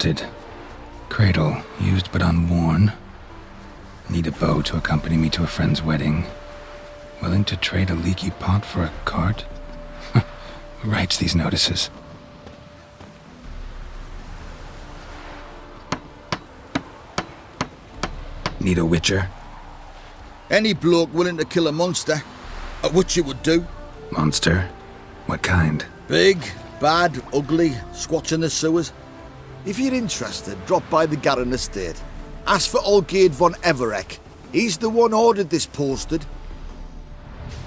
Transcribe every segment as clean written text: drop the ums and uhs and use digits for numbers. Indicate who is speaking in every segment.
Speaker 1: Wanted. Cradle, used but unworn. Need a bow to accompany me to a friend's wedding. Willing to trade a leaky pot for a cart? Who writes these notices? Need a witcher?
Speaker 2: Any bloke willing to kill a monster, a witcher would do.
Speaker 1: Monster? What kind?
Speaker 2: Big, bad, ugly, squats in the sewers. If you're interested, drop by the Garren estate. Ask for Olgierd von Everek. He's the one ordered this posted.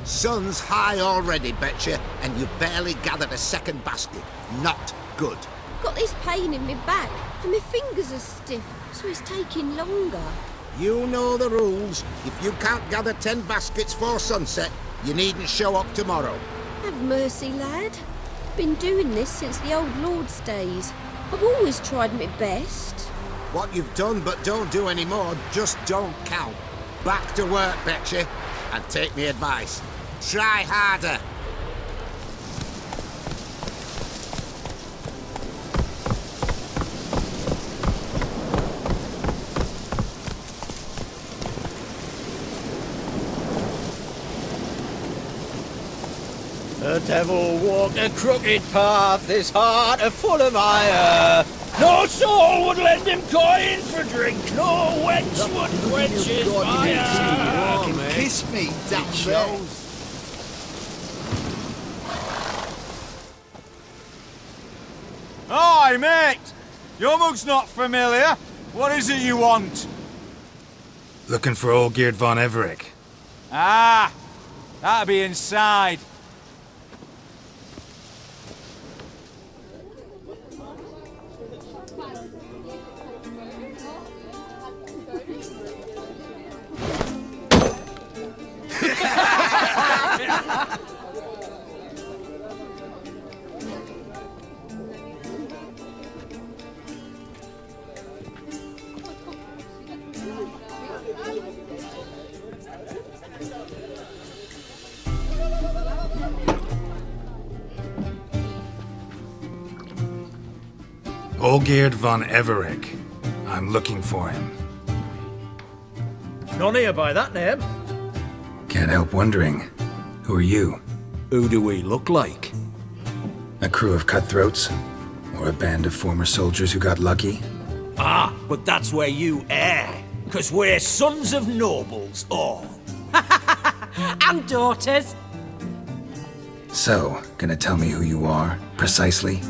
Speaker 3: Sun's high already, betcha, and you've barely gathered a second basket. Not good.
Speaker 4: Got this pain in my back, and my fingers are stiff, so it's taking longer.
Speaker 3: You know the rules. If you can't gather 10 baskets for sunset, you needn't show up tomorrow.
Speaker 4: Have mercy, lad. Been doing this since the old Lord's days. I've always tried my best.
Speaker 3: What you've done but don't do anymore just don't count. Back to work, betcha, and take me advice. Try harder.
Speaker 5: The devil walked a crooked path, his heart a full of ire. No soul would lend him coin for drink, no wench would quench his fire.
Speaker 2: Kiss me, damn there.
Speaker 6: Hi, mate! Your mug's not familiar. What is it you want?
Speaker 1: Looking for Olgierd von Everek.
Speaker 6: Ah, that'll be inside.
Speaker 1: Olgierd von Everek. I'm looking for him.
Speaker 5: None here by that name.
Speaker 1: Can't help wondering. Who are you?
Speaker 5: Who do we look like?
Speaker 1: A crew of cutthroats? Or a band of former soldiers who got lucky?
Speaker 5: Ah, but that's where you err. 'Cause we're sons of nobles, all.
Speaker 7: And daughters.
Speaker 1: So, gonna tell me who you are, precisely?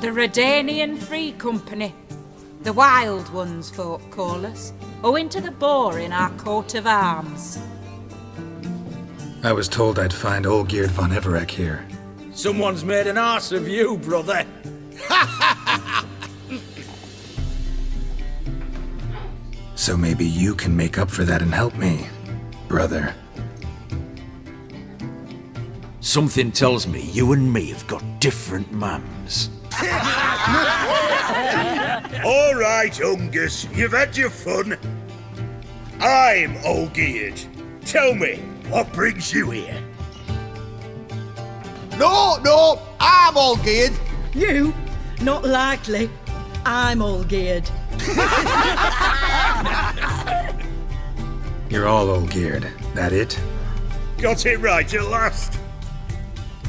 Speaker 7: The Redanian Free Company. The Wild Ones, folk call us, owing to the boar in our coat of arms.
Speaker 1: I was told I'd find Olgierd von Everek here.
Speaker 5: Someone's made an arse of you, brother.
Speaker 1: So maybe you can make up for that and help me, brother.
Speaker 5: Something tells me you and me have got different mams.
Speaker 8: All right, Ungus, you've had your fun. I'm Olgierd. Tell me, what brings you here?
Speaker 2: No, I'm Olgierd.
Speaker 9: You? Not likely. I'm all geared.
Speaker 1: You're all Olgierd, that it?
Speaker 8: Got it right at last.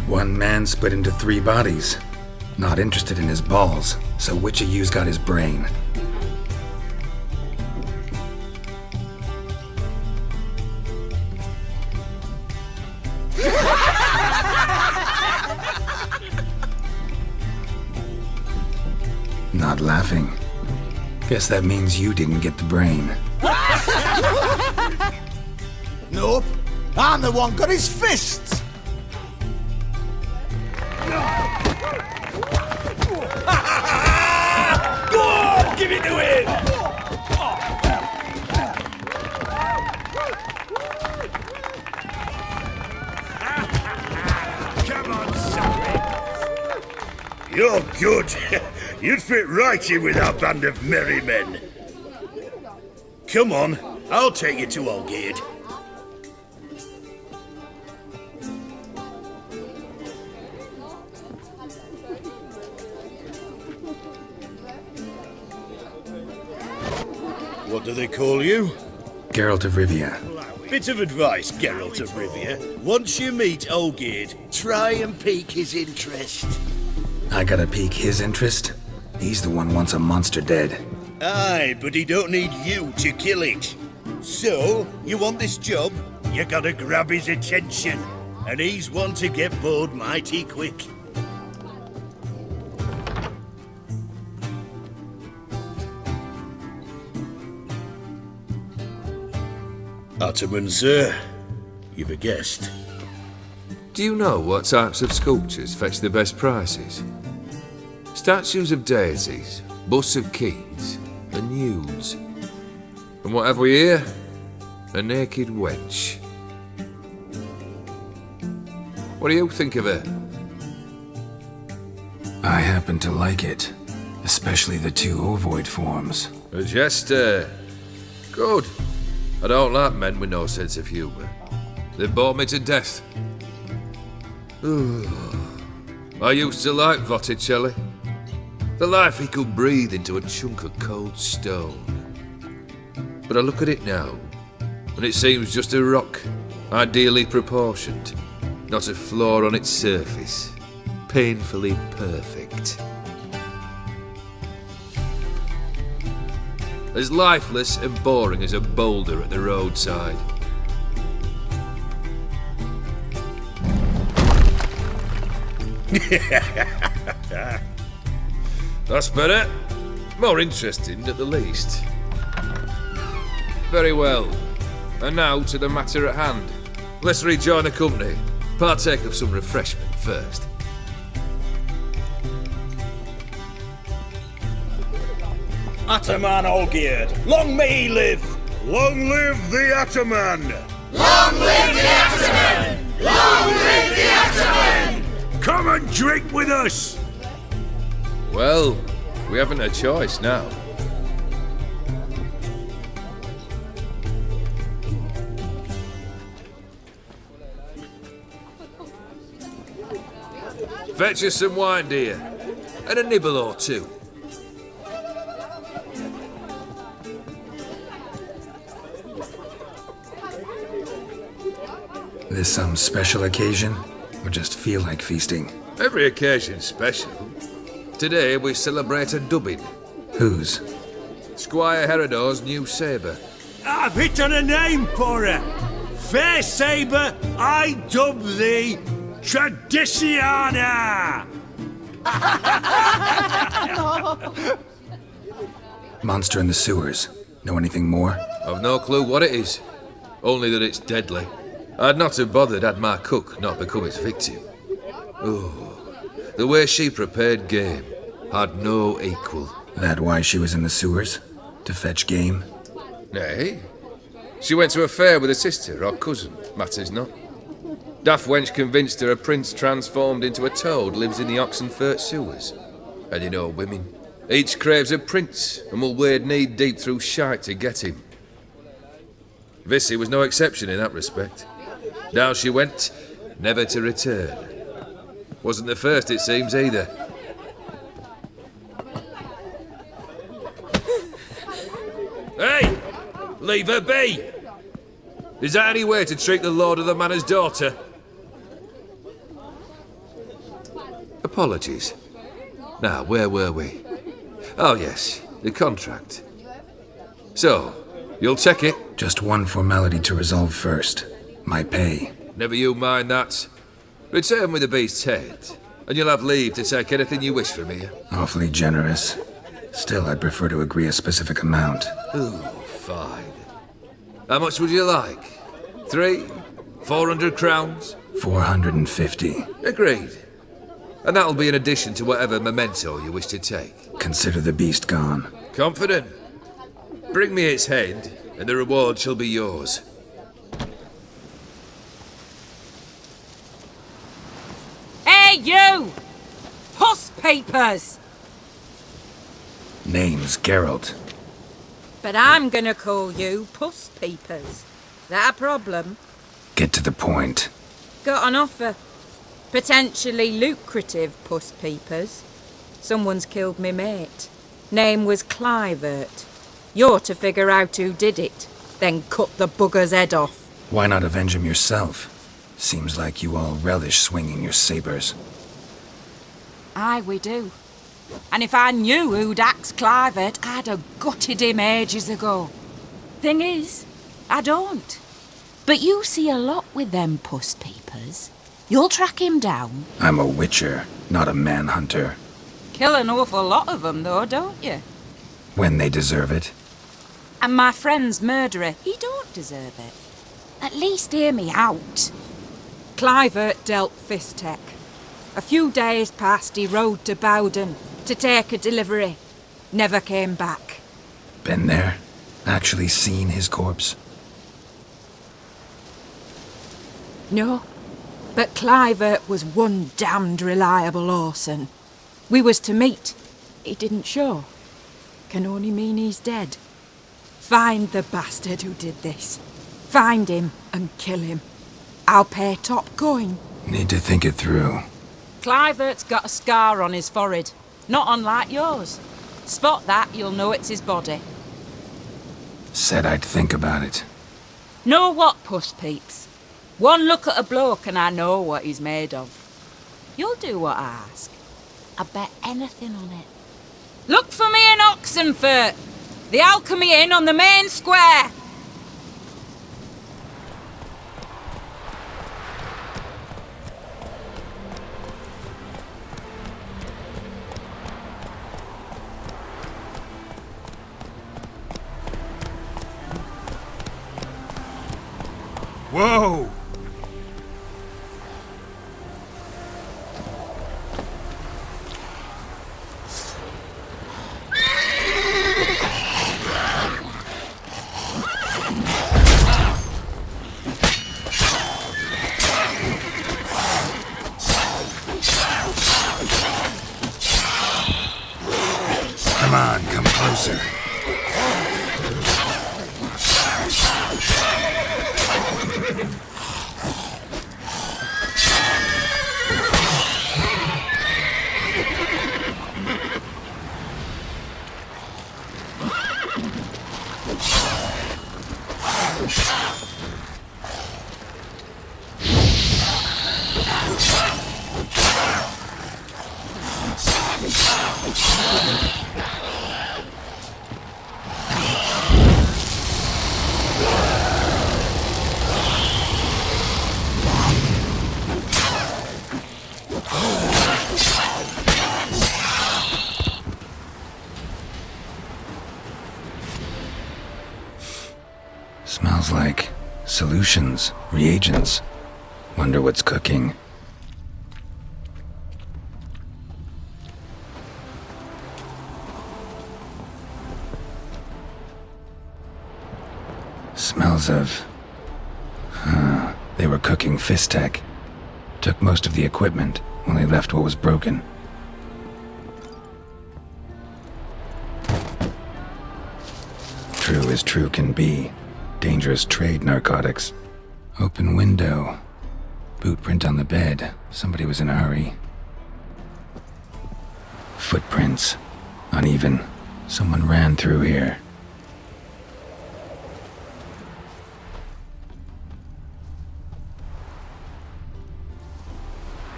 Speaker 1: One man split into 3 bodies. Not interested in his balls, so which of you's got his brain? Not laughing. Guess that means you didn't get the brain.
Speaker 2: Nope, I'm the one got his fists.
Speaker 5: Go on, give it to him!
Speaker 8: Come on, son. You're good. You'd fit right in with our band of merry men. Come on, I'll take you to Olgierd. What do they call you?
Speaker 1: Geralt of Rivia.
Speaker 8: Bit of advice, Geralt of Rivia. Once you meet Olgierd, try and pique his interest.
Speaker 1: I gotta pique his interest? He's the one wants a monster dead.
Speaker 8: Aye, but he don't need you to kill it. So, you want this job? You gotta grab his attention. And he's one to get bored mighty quick. Ottoman, sir. You've a guest.
Speaker 10: Do you know what types of sculptures fetch the best prices? Statues of deities, busts of kings, and nudes. And what have we here? A naked wench. What do you think of her?
Speaker 1: I happen to like it. Especially the two ovoid forms.
Speaker 10: A jester. Good. I don't like men with no sense of humour. They bore me to death. I used to like Botticelli. The life he could breathe into a chunk of cold stone. But I look at it now, and it seems just a rock, ideally proportioned, not a flaw on its surface, painfully perfect. As lifeless and boring as a boulder at the roadside. That's better. More interesting at the least. Very well. And now to the matter at hand. Let's rejoin the company. Partake of some refreshment first.
Speaker 5: Ataman Olgierd, long may he live!
Speaker 8: Long live the Ataman!
Speaker 3: Long live the Ataman! Long live the Ataman!
Speaker 8: Come and drink with us!
Speaker 10: Well, we haven't a choice now. Fetch us some wine, dear. And a nibble or two.
Speaker 1: This some special occasion? Or just feel like feasting?
Speaker 10: Every occasion's special. Today we celebrate a dubbing.
Speaker 1: Whose?
Speaker 10: Squire Herodor's new sabre.
Speaker 8: I've hit on a name for her. Fair sabre, I dub thee Traditiana!
Speaker 1: Monster in the sewers. Know anything more?
Speaker 10: I've no clue what it is. Only that it's deadly. I'd not have bothered had my cook not become its victim. Oh, the way she prepared game had no equal.
Speaker 1: That why she was in the sewers? To fetch game?
Speaker 10: Nay. She went to a fair with a sister or cousin, matters not. Daft wench convinced her a prince transformed into a toad lives in the Oxenfurt sewers. And you know women. Each craves a prince and will wade knee-deep through shite to get him. Vissy was no exception in that respect. Down she went, never to return. Wasn't the first, it seems, either. Hey! Leave her be! Is that any way to treat the lord of the manor's daughter? Apologies. Now, where were we? Oh, yes, the contract. So, you'll check it?
Speaker 1: Just one formality to resolve first. My pay.
Speaker 10: Never you mind that. Return with the beast's head, and you'll have leave to take anything you wish from here.
Speaker 1: Awfully generous. Still, I'd prefer to agree a specific amount.
Speaker 10: Ooh, fine. How much would you like? 400 crowns?
Speaker 1: 450.
Speaker 10: Agreed. And that'll be in addition to whatever memento you wish to take.
Speaker 1: Consider the beast gone.
Speaker 10: Confident? Bring me its head, and the reward shall be yours.
Speaker 7: Hey, you! Puss papers!
Speaker 1: Name's Geralt.
Speaker 7: But I'm gonna call you Puss Peepers. That a problem?
Speaker 1: Get to the point.
Speaker 7: Got an offer. Potentially lucrative Puss Peepers. Someone's killed me mate. Name was Clivert. You're to figure out who did it, then cut the bugger's head off.
Speaker 1: Why not avenge him yourself? Seems like you all relish swinging your sabers.
Speaker 7: Aye, we do. And if I knew who'd axed Clivert, I'd have gutted him ages ago. Thing is, I don't. But you see a lot with them puss peepers. You'll track him down.
Speaker 1: I'm a witcher, not a manhunter.
Speaker 7: Kill an awful lot of them, though, don't you?
Speaker 1: When they deserve it.
Speaker 7: And my friend's murderer, he don't deserve it. At least hear me out. Clivert dealt Fistek. A few days past, he rode to Bowden to take a delivery. Never came back.
Speaker 1: Been there? Actually seen his corpse?
Speaker 7: No, but Clivert was one damned reliable Orson. We was to meet. He didn't show. Can only mean he's dead. Find the bastard who did this. Find him and kill him. I'll pay top coin.
Speaker 1: Need to think it through.
Speaker 7: Clivert's got a scar on his forehead, not unlike yours. Spot that, you'll know it's his body.
Speaker 1: Said I'd think about it.
Speaker 7: Know what, puss peeps? One look at a bloke and I know what he's made of. You'll do what I ask. I bet anything on it. Look for me in Oxenfurt! The Alchemy Inn on the main square!
Speaker 6: Whoa!
Speaker 1: Come on, come closer. Smells like solutions, reagents. Wonder what's cooking. Smells of... They were cooking Fistek. Took most of the equipment, only left what was broken. True as true can be. Dangerous trade, narcotics. Open window. Boot print on the bed. Somebody was in a hurry. Footprints. Uneven. Someone ran through here.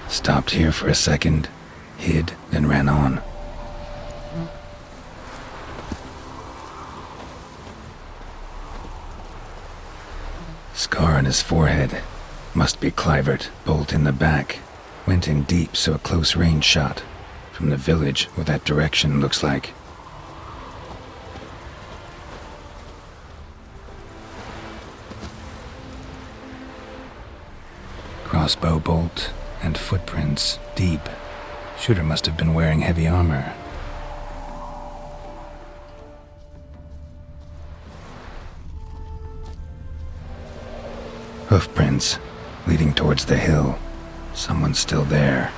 Speaker 1: Stopped here for a second, hid, then ran on. Scar on his forehead. Must be Clivert. Bolt in the back. Went in deep, so a close range shot. From the village, what that direction looks like. Crossbow bolt and footprints deep. Shooter must have been wearing heavy armor. Hoofprints leading towards the hill. Someone's still there.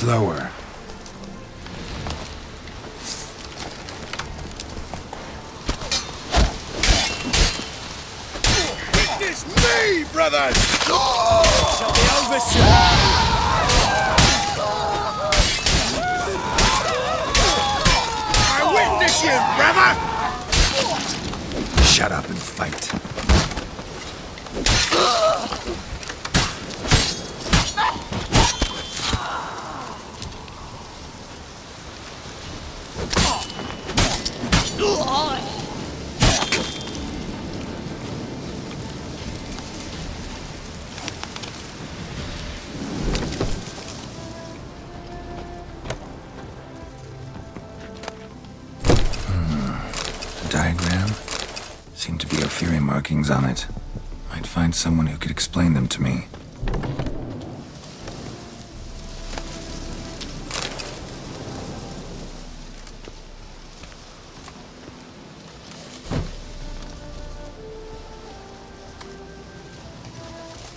Speaker 1: Slower.
Speaker 8: Witness me, brothers!
Speaker 5: Shall be over soon.
Speaker 8: I witness you, brother!
Speaker 1: Shut up and fight. Diagram? Seemed to be Ophiri markings on it. Might find someone who could explain them to me.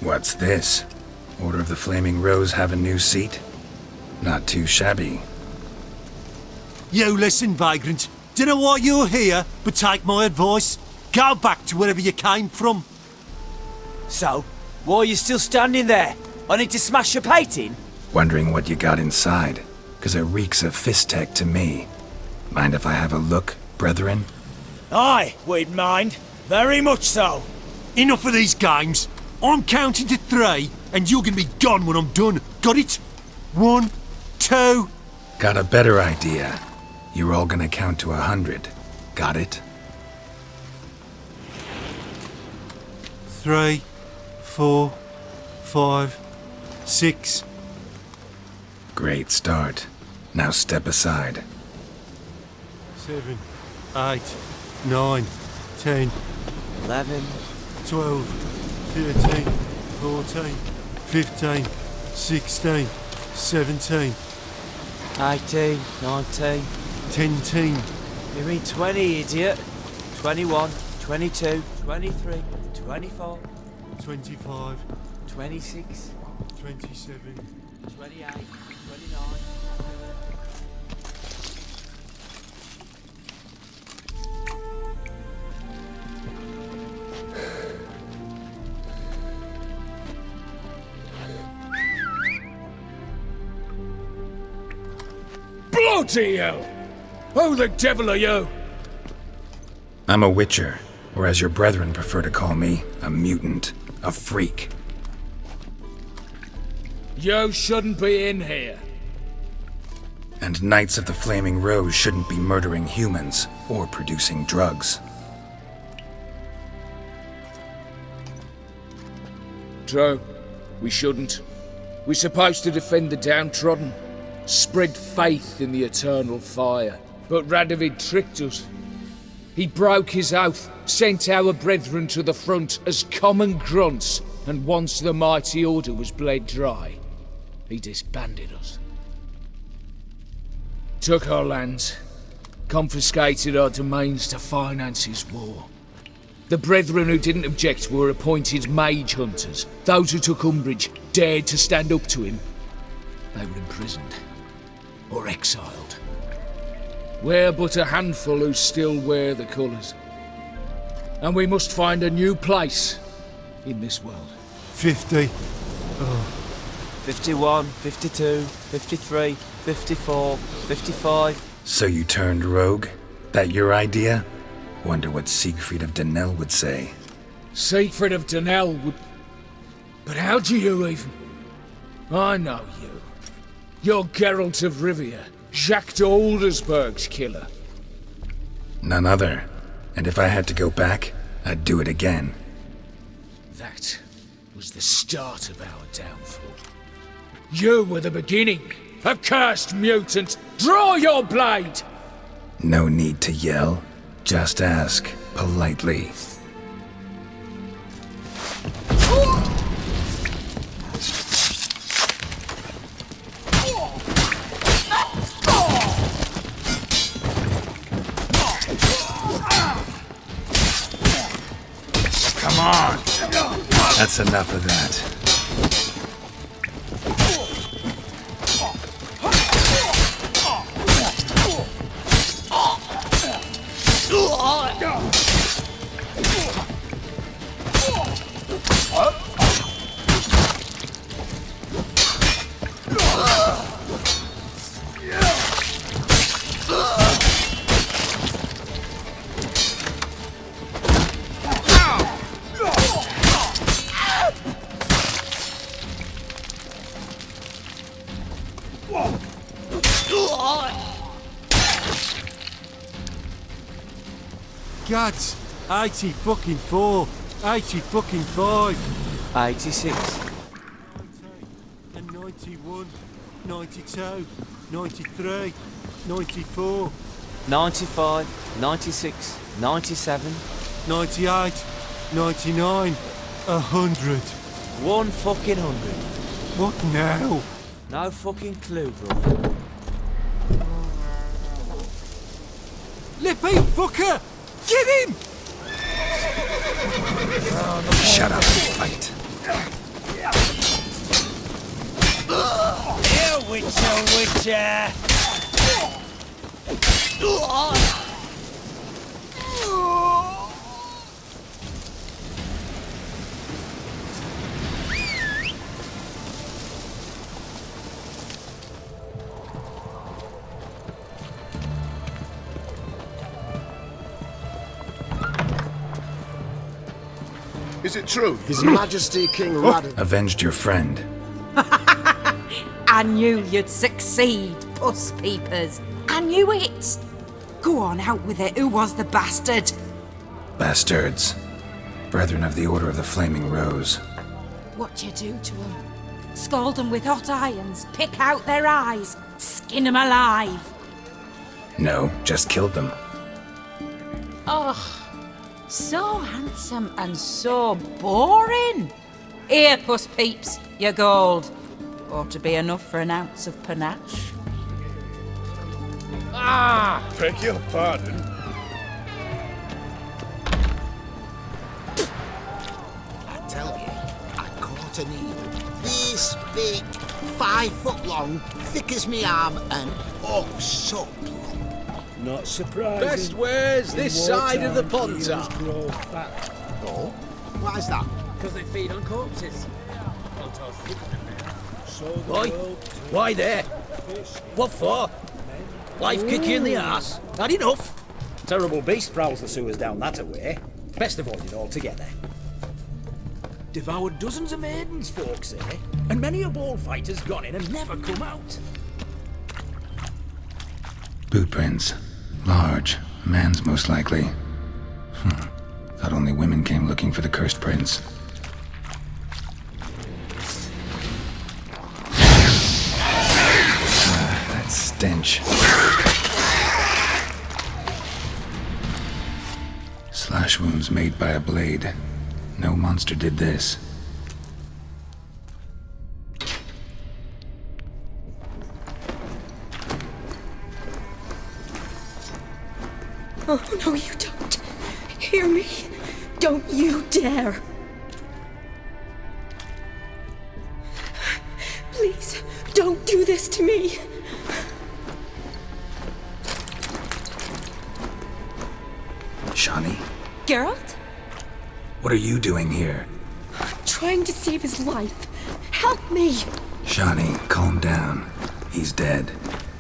Speaker 1: What's this? Order of the Flaming Rose have a new seat? Not too shabby.
Speaker 11: You listen, vagrant. Dunno why you're here, but take my advice. Go back to wherever you came from.
Speaker 5: So, why are you still standing there? I need to smash your painting?
Speaker 1: Wondering what you got inside, 'cause it reeks of fist tech to me. Mind if I have a look, brethren?
Speaker 5: Aye, we'd mind. Very much so.
Speaker 11: Enough of these games. I'm counting to 3, and you're gonna be gone when I'm done. Got it? 1, 2...
Speaker 1: Got a better idea. You're all gonna count to 100. Got it?
Speaker 11: 3, 4, 5, 6...
Speaker 1: Great start. Now step aside.
Speaker 11: 7, 8, 9, 10,
Speaker 5: 11,
Speaker 11: 12, 13, 14, 15, 16, 17,
Speaker 5: 18, 19.
Speaker 11: 10.
Speaker 5: You mean 20, idiot? 21, 22, 23, 24,
Speaker 11: 25,
Speaker 5: 26,
Speaker 11: 27...
Speaker 5: 28, 29...
Speaker 12: Bloody hell! Who the devil are you?
Speaker 1: I'm a witcher, or as your brethren prefer to call me, a mutant, a freak.
Speaker 12: You shouldn't be in here.
Speaker 1: And Knights of the Flaming Rose shouldn't be murdering humans or producing drugs.
Speaker 12: True, we shouldn't. We're supposed to defend the downtrodden, spread faith in the eternal fire. But Radovid tricked us. He broke his oath, sent our brethren to the front as common grunts, and once the mighty order was bled dry, he disbanded us. Took our lands, confiscated our domains to finance his war. The brethren who didn't object were appointed mage hunters. Those who took umbrage, dared to stand up to him, they were imprisoned or exiled. We're but a handful who still wear the colours. And we must find a new place in this world.
Speaker 11: 50.
Speaker 5: 51, 52, 53, 54, 55.
Speaker 1: So you turned rogue? That your idea? Wonder what Siegfried of Denel would say.
Speaker 12: Siegfried of Denel would... But how do you even... I know you. You're Geralt of Rivia, Jacques de Aldersberg's killer.
Speaker 1: None other. And if I had to go back, I'd do it again.
Speaker 12: That was the start of our downfall. You were the beginning. Accursed mutant! Draw your blade!
Speaker 1: No need to yell. Just ask, politely. Come on! That's enough of that.
Speaker 11: Gads, 80 fucking 4, 80 fucking 5.
Speaker 13: 86.
Speaker 11: And 91, 92, 93, 94.
Speaker 13: 95, 96, 97.
Speaker 11: 98, 99, 100.
Speaker 13: One fucking 100.
Speaker 11: What now?
Speaker 13: No fucking clue, brother.
Speaker 11: Lippy, fucker! Get him!
Speaker 1: Shut up and fight.
Speaker 5: Here, witcher!
Speaker 3: Is it true? His Majesty King Radon...
Speaker 1: Avenged your friend.
Speaker 7: I knew you'd succeed, puss peepers. I knew it. Go on, out with it. Who was the bastard?
Speaker 1: Bastards. Brethren of the Order of the Flaming Rose.
Speaker 7: What you do to them? Scald them with hot irons, pick out their eyes, skin them alive.
Speaker 1: No, just killed them.
Speaker 7: Oh, so handsome and so boring. Here, puss peeps, your gold. Ought to be enough for an ounce of panache.
Speaker 8: Beg your pardon.
Speaker 3: I tell you, I caught an eel. This big, 5 foot long, thick as me arm, and oh, so plump.
Speaker 5: Not surprising. Best wares this side of the Pontar.
Speaker 3: Oh, why's that?
Speaker 5: Because they feed on corpses. Why? Why there? What for? Life kick you in the arse? Not enough?
Speaker 14: Terrible beast prowls the sewers down that away. Best avoid it altogether. Devoured dozens of maidens, folks say, and many a ball fighter's gone in and never come out.
Speaker 1: Boot prints. Large. A man's most likely. Thought only women came looking for the cursed prince. That stench. Slash wounds made by a blade. No monster did this.
Speaker 4: Oh, no, you don't. Hear me? Don't you dare. Please, don't do this to me.
Speaker 1: Shani?
Speaker 4: Geralt?
Speaker 1: What are you doing here?
Speaker 4: I'm trying to save his life. Help me.
Speaker 1: Shani, calm down. He's dead.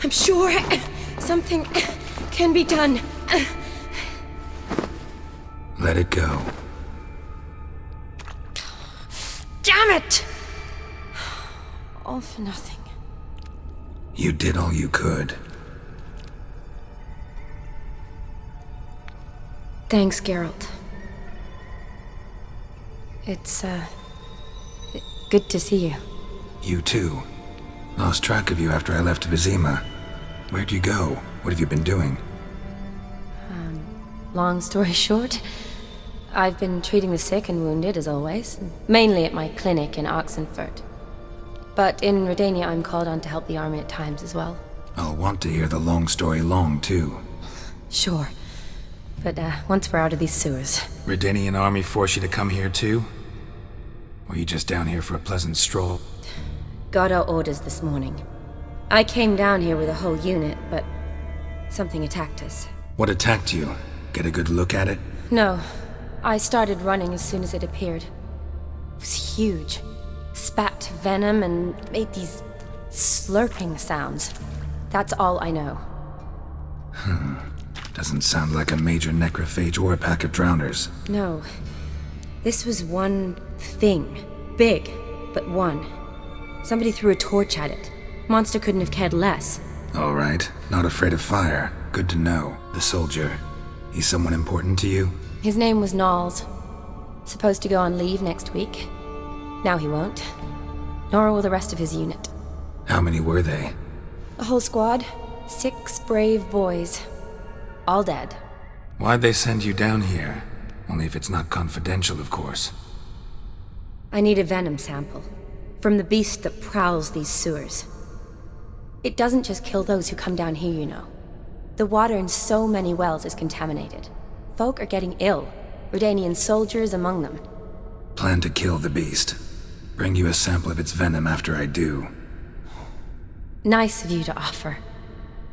Speaker 4: I'm sure something can be done.
Speaker 1: Let it go.
Speaker 4: Damn it! All for nothing.
Speaker 1: You did all you could.
Speaker 4: Thanks, Geralt. It's, good to see you.
Speaker 1: You too. Lost track of you after I left Vizima. Where'd you go? What have you been doing?
Speaker 15: Long story short, I've been treating the sick and wounded, as always, mainly at my clinic in Oxenfurt. But in Redania, I'm called on to help the army at times as well.
Speaker 1: I'll want to hear the long story long, too.
Speaker 15: Sure. But once we're out of these sewers...
Speaker 1: Redanian army force you to come here, too? Or you just down here for a pleasant stroll?
Speaker 15: Got our orders this morning. I came down here with a whole unit, but something attacked us.
Speaker 1: What attacked you? Get a good look at it?
Speaker 15: No. I started running as soon as it appeared. It was huge. Spat venom and made these slurping sounds. That's all I know.
Speaker 1: Doesn't sound like a major necrophage or a pack of drowners.
Speaker 15: No. This was one thing. Big, but one. Somebody threw a torch at it. Monster couldn't have cared less.
Speaker 1: All right. Not afraid of fire. Good to know. The soldier. He's someone important to you?
Speaker 15: His name was Knowles. Supposed to go on leave next week. Now he won't. Nor will the rest of his unit.
Speaker 1: How many were they?
Speaker 15: A whole squad. 6 brave boys. All dead.
Speaker 1: Why'd they send you down here? Only if it's not confidential, of course.
Speaker 15: I need a venom sample. From the beast that prowls these sewers. It doesn't just kill those who come down here, you know. The water in so many wells is contaminated. Folk are getting ill. Redanian soldiers among them.
Speaker 1: Plan to kill the beast. Bring you a sample of its venom after I do.
Speaker 15: Nice of you to offer.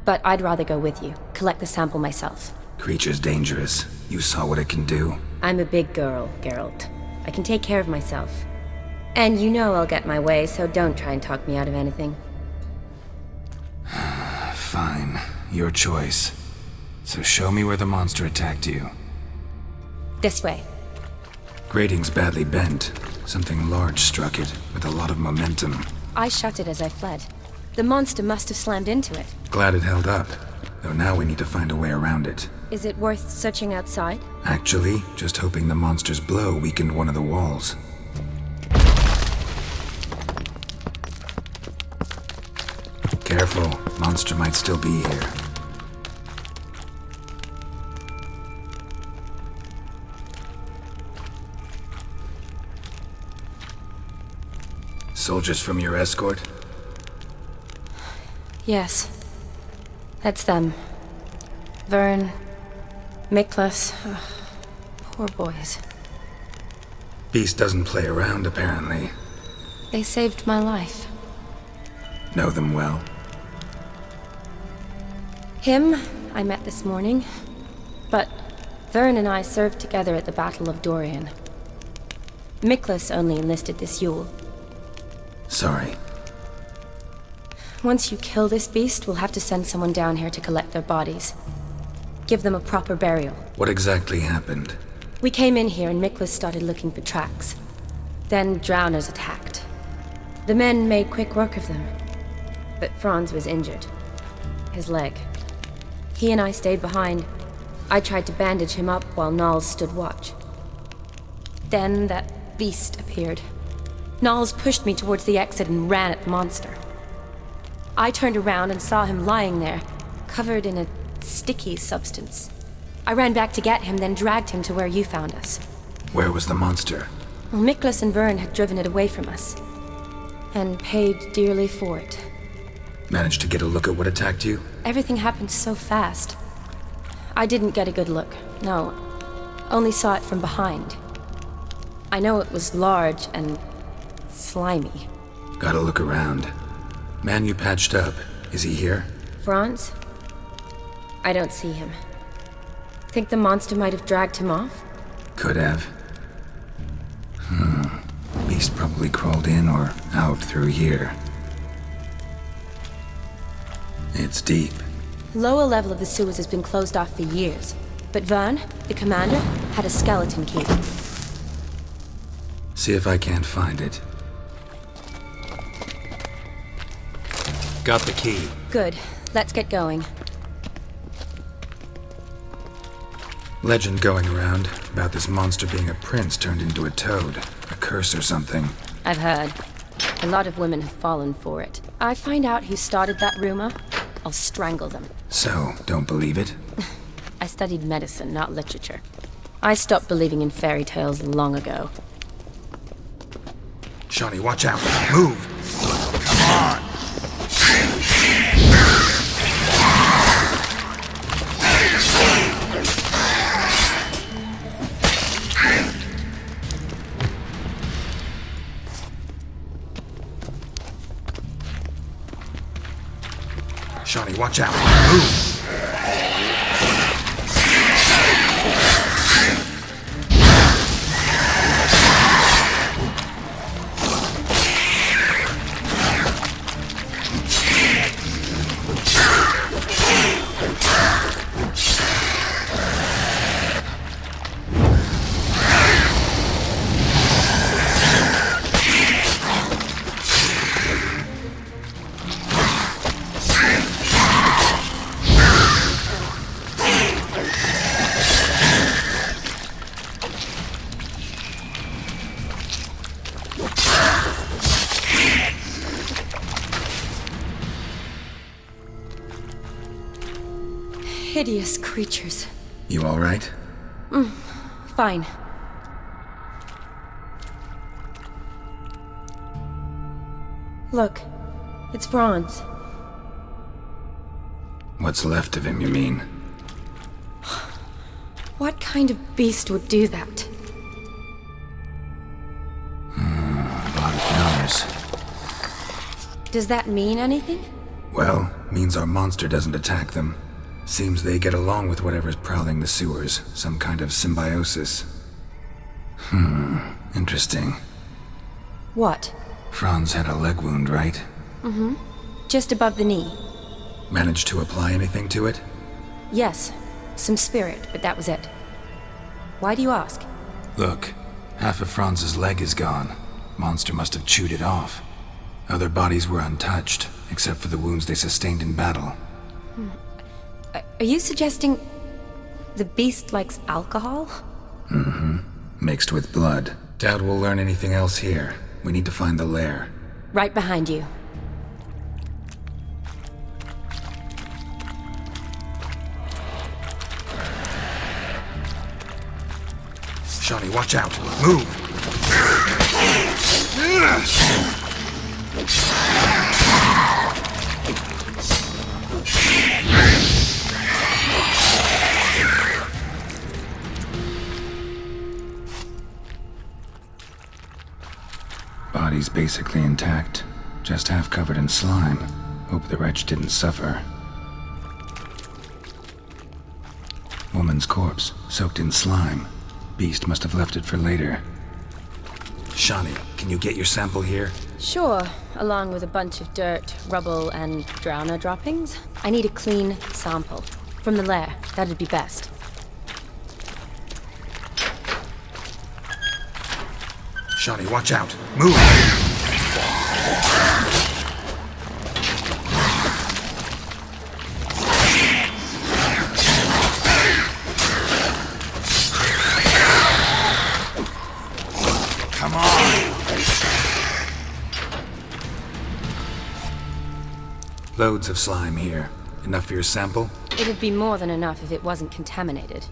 Speaker 15: But I'd rather go with you. Collect the sample myself.
Speaker 1: Creature's dangerous. You saw what it can do.
Speaker 15: I'm a big girl, Geralt. I can take care of myself. And you know I'll get my way, so don't try and talk me out of anything.
Speaker 1: Fine. Your choice. So show me where the monster attacked you.
Speaker 15: This way.
Speaker 1: Grating's badly bent. Something large struck it, with a lot of momentum.
Speaker 15: I shut it as I fled. The monster must have slammed into it.
Speaker 1: Glad it held up. Though now we need to find a way around it.
Speaker 15: Is it worth searching outside?
Speaker 1: Actually, just hoping the monster's blow weakened one of the walls. Careful, monster might still be here. Soldiers from your escort?
Speaker 15: Yes. That's them. Vern, Miklas. Poor boys.
Speaker 1: Beast doesn't play around, apparently.
Speaker 15: They saved my life.
Speaker 1: Know them well?
Speaker 15: Him, I met this morning. But Vern and I served together at the Battle of Dorian. Miklas only enlisted this Yule.
Speaker 1: Sorry.
Speaker 15: Once you kill this beast, we'll have to send someone down here to collect their bodies. Give them a proper burial.
Speaker 1: What exactly happened?
Speaker 15: We came in here and Miklas started looking for tracks. Then drowners attacked. The men made quick work of them. But Franz was injured. His leg. He and I stayed behind. I tried to bandage him up while Knowles stood watch. Then that beast appeared. Knowles pushed me towards the exit and ran at the monster. I turned around and saw him lying there, covered in a sticky substance. I ran back to get him, then dragged him to where you found us.
Speaker 1: Where was the monster?
Speaker 15: Well, Miklas and Vern had driven it away from us. And paid dearly for it.
Speaker 1: Managed to get a look at what attacked you?
Speaker 15: Everything happened so fast. I didn't get a good look, no. Only saw it from behind. I know it was large and slimy.
Speaker 1: Gotta look around. Man you patched up, is he here?
Speaker 15: Franz? I don't see him. Think the monster might have dragged him off?
Speaker 1: Could have. Beast probably crawled in or out through here. It's deep.
Speaker 15: Lower level of the sewers has been closed off for years. But Vern, the commander, had a skeleton key.
Speaker 1: See if I can't find it. Got the key.
Speaker 15: Good. Let's get going.
Speaker 1: Legend going around about this monster being a prince turned into a toad. A curse or something.
Speaker 15: I've heard. A lot of women have fallen for it. I find out who started that rumor, I'll strangle them.
Speaker 1: So, don't believe it?
Speaker 15: I studied medicine, not literature. I stopped believing in fairy tales long ago.
Speaker 1: Shawnee, watch out. Move!
Speaker 8: Come on!
Speaker 1: Shawnee, watch out. Move!
Speaker 15: Hideous creatures.
Speaker 1: You all right?
Speaker 15: Fine. Look, it's Franz.
Speaker 1: What's left of him, you mean?
Speaker 15: What kind of beast would do that?
Speaker 1: A lot of counters.
Speaker 15: Does that mean anything?
Speaker 1: Well, means our monster doesn't attack them. Seems they get along with whatever's prowling the sewers. Some kind of symbiosis. Interesting.
Speaker 15: What?
Speaker 1: Franz had a leg wound, right?
Speaker 15: Just above the knee.
Speaker 1: Managed to apply anything to it?
Speaker 15: Yes, some spirit, but that was it. Why do you ask?
Speaker 1: Look, half of Franz's leg is gone. Monster must have chewed it off. Other bodies were untouched, except for the wounds they sustained in battle.
Speaker 15: Are you suggesting the beast likes alcohol?
Speaker 1: Mixed with blood. Doubt we'll learn anything else here. We need to find the lair.
Speaker 15: Right behind you.
Speaker 1: Shawnee, watch out! Move! Body's basically intact, just half covered in slime. Hope the wretch didn't suffer. Woman's corpse, soaked in slime. Beast must have left it for later. Shawnee, can you get your sample here?
Speaker 15: Sure, along with a bunch of dirt, rubble, and drowner droppings. I need a clean sample. From the lair, that'd be best.
Speaker 1: Shawnee, watch out! Move! Come on! Loads of slime here. Enough for your sample?
Speaker 15: It'd be more than enough if it wasn't contaminated.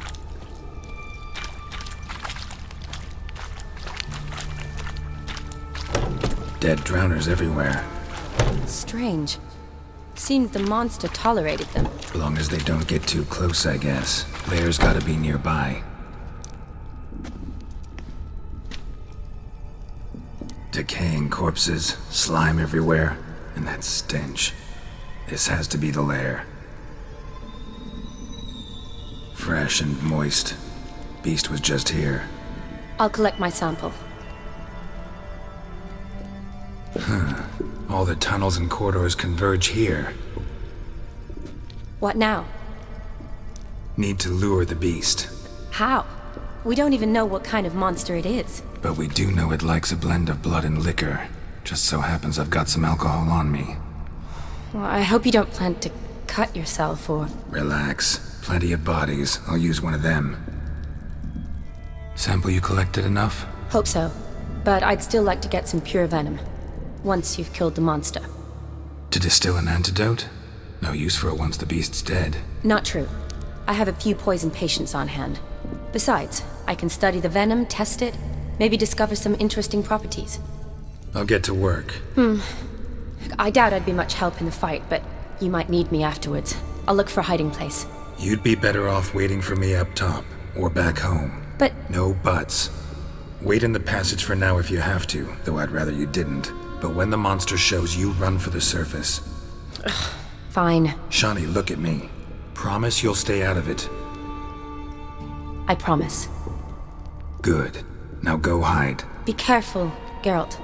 Speaker 1: Dead drowners everywhere.
Speaker 15: Strange. Seemed the monster tolerated them.
Speaker 1: As long as they don't get too close, I guess. Lair's gotta be nearby. Decaying corpses, slime everywhere, and that stench. This has to be the lair. Fresh and moist. Beast was just here.
Speaker 15: I'll collect my sample.
Speaker 1: All the tunnels and corridors converge here.
Speaker 15: What now?
Speaker 1: Need to lure the beast.
Speaker 15: How? We don't even know what kind of monster it is.
Speaker 1: But we do know it likes a blend of blood and liquor. Just so happens I've got some alcohol on me.
Speaker 15: Well, I hope you don't plan to cut yourself or...
Speaker 1: Relax. Plenty of bodies. I'll use one of them. Sample you collected enough?
Speaker 15: Hope so. But I'd still like to get some pure venom. Once you've killed the monster.
Speaker 1: To distill an antidote? No use for it once the beast's dead.
Speaker 15: Not true. I have a few poison patients on hand. Besides, I can study the venom, test it, maybe discover some interesting properties.
Speaker 1: I'll get to work.
Speaker 15: I doubt I'd be much help in the fight, but you might need me afterwards. I'll look for a hiding place.
Speaker 1: You'd be better off waiting for me up top, or back home.
Speaker 15: But...
Speaker 1: No buts. Wait in the passage for now if you have to, though I'd rather you didn't. But when the monster shows, you run for the surface.
Speaker 15: Fine.
Speaker 1: Shawnee, look at me. Promise you'll stay out of it.
Speaker 15: I promise.
Speaker 1: Good. Now go hide.
Speaker 15: Be careful, Geralt.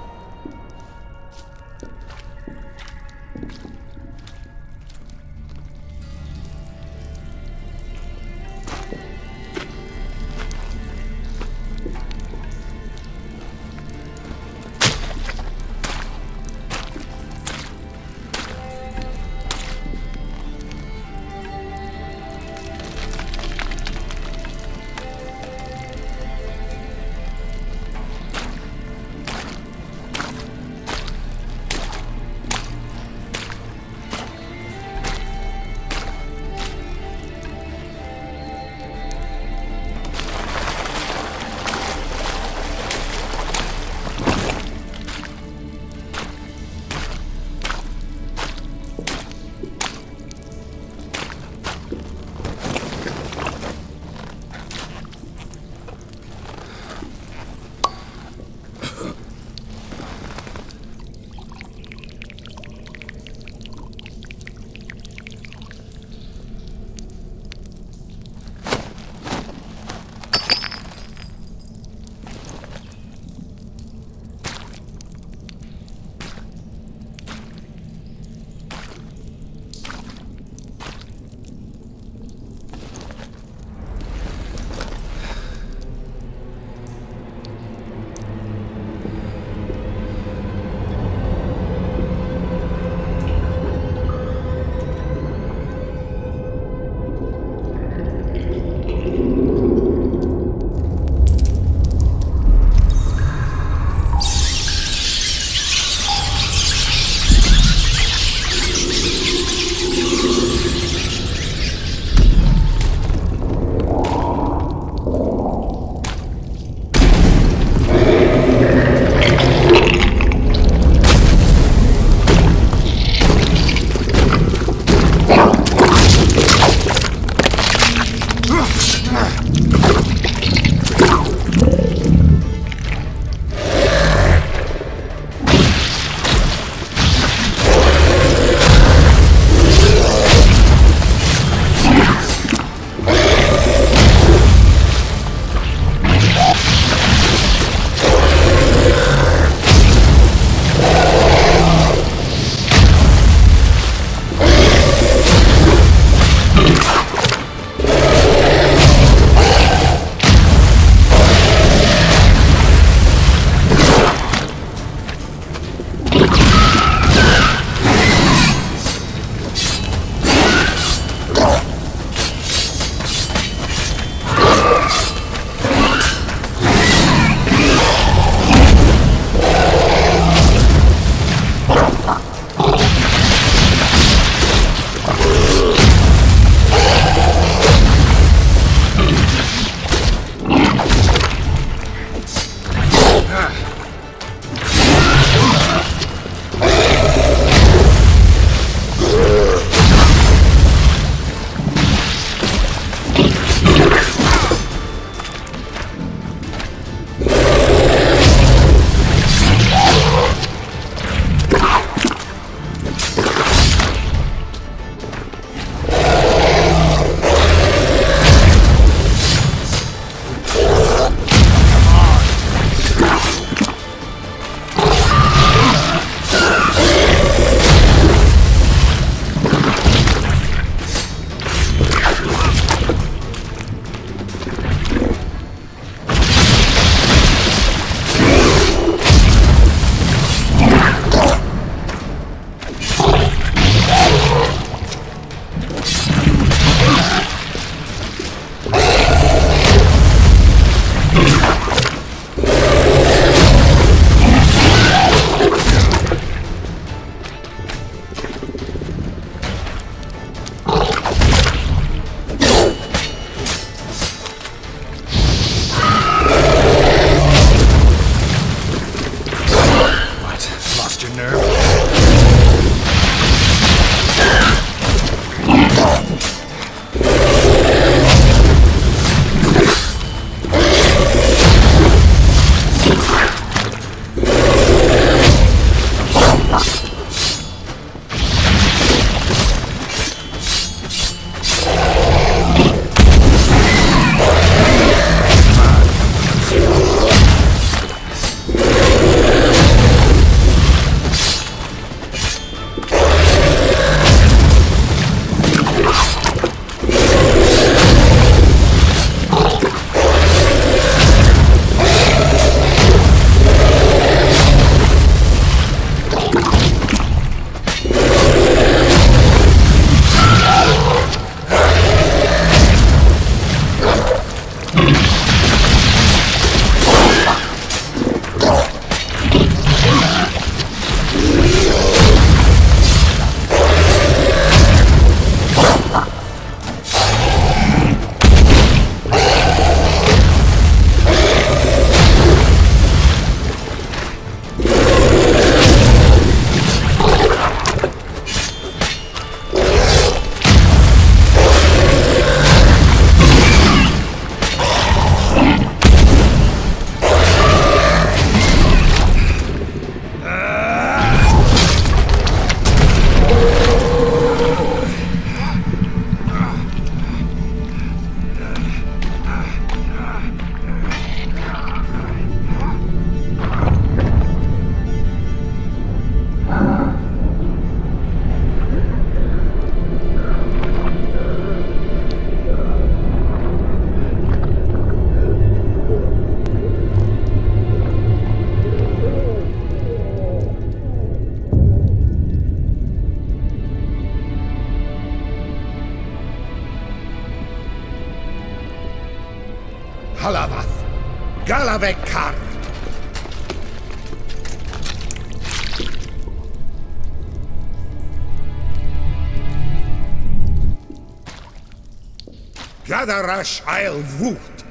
Speaker 11: nerve.
Speaker 8: Halavath, Galavekar. Gadarash I'll Voot.